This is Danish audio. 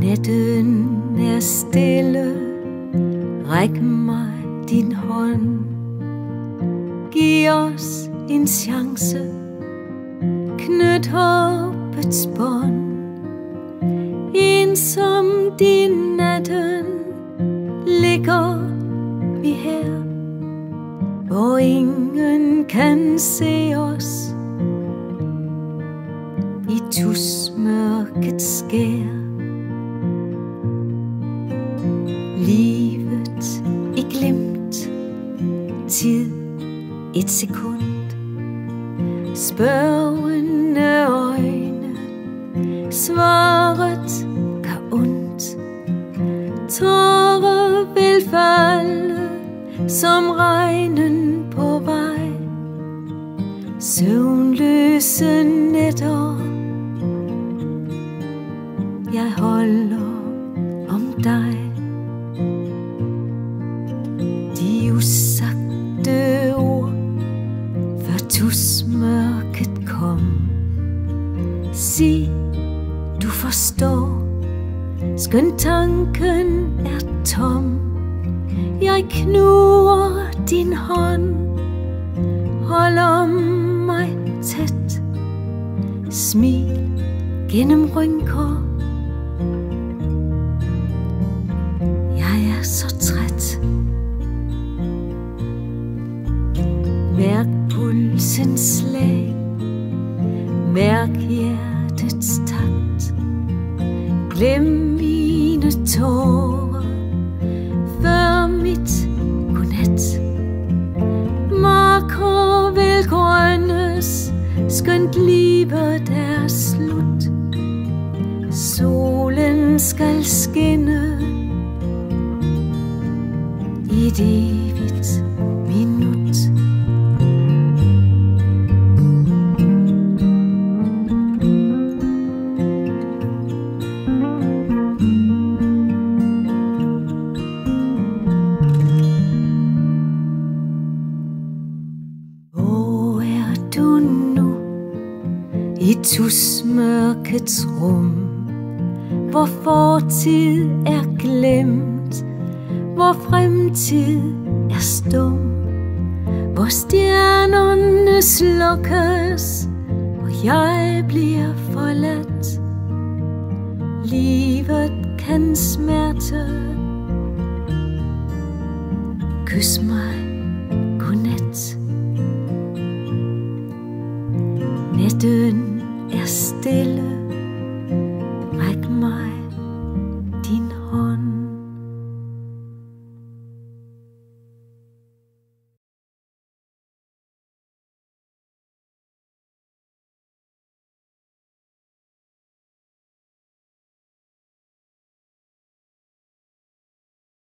Natten er stille, ræk mig din hånd. Giv os en chance, knyt håbets bånd. Ensomt i natten ligger vi her, hvor ingen kan se os i tusmørkets skær. Livet i glimt, tid et sekund, spørgende øjne, svaret gør ondt. Tårer vil falde som regnen på vej, søvnløse nætter, jeg holder om dig. De usagte ord, før tusmørket kom. Sig, du forstår, skønt tanken er tom. Jeg knuger din hånd, hold om mig tæt. Smil gennem rynker, jeg er så træt. Mærk pulsens slag, mærk hjertets takt. Glem mine tårer før mit godnat. Marker vil grønnes, skønt livet er slut. Solen skal skinne i et evigt minut. Hvor er du nu i tusmørkets rum, hvor fortid er glemt, hvor fremtid er stum, hvor stjernerne slukkes, hvor jeg bliver forladt. Livet kan smerte, kys mig godnat. Natten er stille,